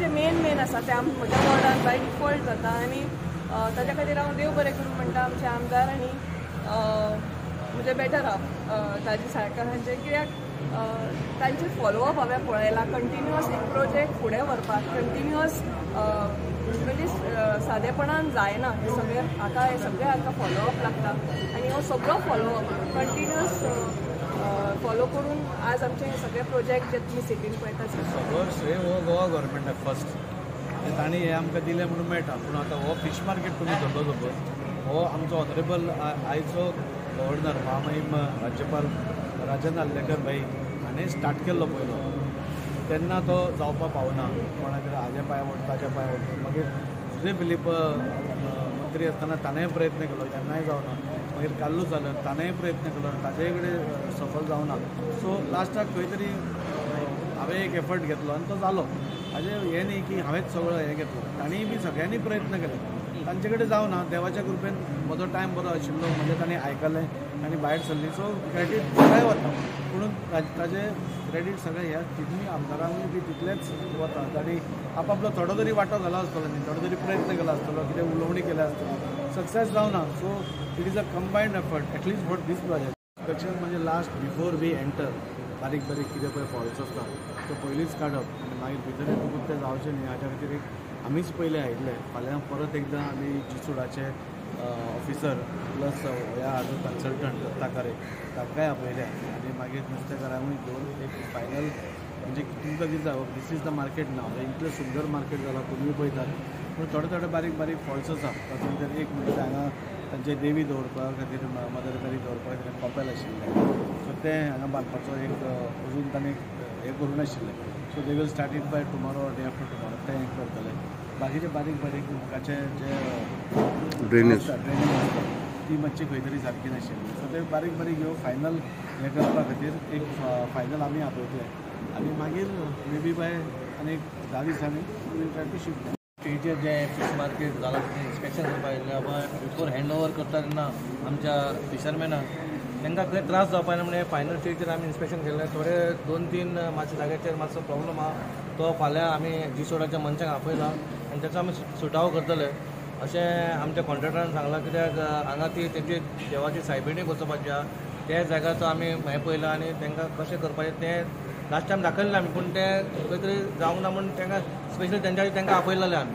जे main आसा ते म्हज्या वॉर्डान बाय डिफॉल्ट जाता आनी ताच्या खातीर हांव देव बरें करूं म्हणटा आमचे आमदार आनी म्हणजे बेटर ताजे सरकारांचे कित्याक तांचे फॉलोअप हांवें पळयलां कंटिन्युअस एक प्रोजेक्ट फुडें व्हरपाक कंटिन्युअस म्हणजे सादेपणान जायना हे सगळे फॉलोअप लागता आनी हो सगळो फॉलोअप कंटिन्युअस फॉलो करून आज आमचे हे सगळे प्रोजेक्ट जे तुमी सिटीन पळयता सगळो श्रेय हो गोवा गव्हर्मेंटाक फर्स्ट तांणी हे आमकां दिलें म्हणून मेळटा पूण आतां हो फीश मार्केट तुमी धरलो पळय हो आमचो ऑनरेबल आयचो गव्हर्नर महामहीम राज्यपाल राजन आर्लेकर भाई हाणें स्टार्ट केल्लो पयलो तेन्ना तो जावपाक पावना कोणाक हाजे पांय ओड ताजे पांय ओड मागीर सुजय फिलीप मंत्री आसतना ताणेंय प्रयत्न केलो तेन्नाय जावना मागीर काल्लू जालो ताणेंय प्रयत्न केलो ताजेय कडेन सफल जावना सो लास्टाक खंय तरी हांवें एक एफर्ट घेतलो आनी तो जालो हाजें हें न्ही की हांवेंच सगळो हें घेतलो तांणीय बी सगळ्यांनी प्रयत्न केले तांचे कडेन जावना देवाच्या कृपेन म्हजो टायम बरो आशिल्लो म्हणजे ताणें आयकलें आनी भायर सरलीं सो क्रेडीट सगळें वता पूण ताजें क्रेडीट सगळें ह्या तितूय आमदारांकूय बी तितलेंच वता ताणी आपलो थोडो तरी वांटो घालो आसतलो न्ही थोडो तरी प्रयत्न केलो आसतलो कितें उलोवणी केल्या आसतली सक्सेस जावना so it is a combined effort at least for these project inspection म्हणजे लास्ट बिफोर वी एंटर बारीक कितें पळय फॉल्स आसता तो पयलींच काडप आनी मागीर भितर येतकूच तें जावचें न्ही हाच्या खातीर आमीच पयले आयिल्ले फाल्यां परत एकदां आमी जिसोडाचे ऑफिसर प्लस ह्या हाजो कन्सल्टंट दत्ताकारे तांकांय आपयल्या आनी मागीर नुस्तेकारांकूय घेवन एक फायनल म्हणजे तुमकां कितें जावप दीस इज द मार्केट नाव इतलें सुंदर मार्केट जाला तुमी पळयतात पूण थोडे बारीक फॉल्स आसा तातूंत तर एक म्हणजे हांगा तांचे देवी दवरपा खातीर मदर मेरी दवरपा खातीर कॉपेल आशिल्लें सो तें हांगा बांदपाचो एक अजून ताणें हें करूं नाशिल्लें so they will start it by tomorrow day after tomorrow तें हें करतले बाकीचे बारीक उदकाचे जे ड्रेनेज आसता ती मातशी खंय तरी सारकी नाशिल्ली सो ते बारीक ह्यो फायनल हें करपा खातीर एक फायनल आमी आपयतले आनी मागीर मे बी बाय आनी 10 दिसांनी वील ट्राय टू शिफ्ट स्टेजीर जे फीश मार्केट जाला तें इन्स्पेक्शन करपाक येयल्लें बाय बिफोर हँड ओवर करता तेन्ना आमच्या फिशरमॅनाक तांकां खंय त्रास जावपा ना म्हणून फायनल स्टेजीर आमी इन्स्पेक्शन केल्लें थोडे 2-3 मातशे जाग्याचेर मातसो प्रॉब्लम आहा तो फाल्यां आमी जिसोडाच्या मनशाक आपयला आनी ताचो आमी सुटावो करतले अशें आमच्या कॉन्ट्रॅक्टरान सांगलां कित्याक हांगा ती तेंची देवाची सायबिणी बसोवपाची आहा त्या जाग्याचो आमी हें पळयलां आनी तांकां कशें करपाचें तें लास्ट टायम दाखयल्लें आमी पूण तें खंय तरी जावंक ना म्हणून तांकां स्पेशली तांच्या तांकां आपयलेलें आमी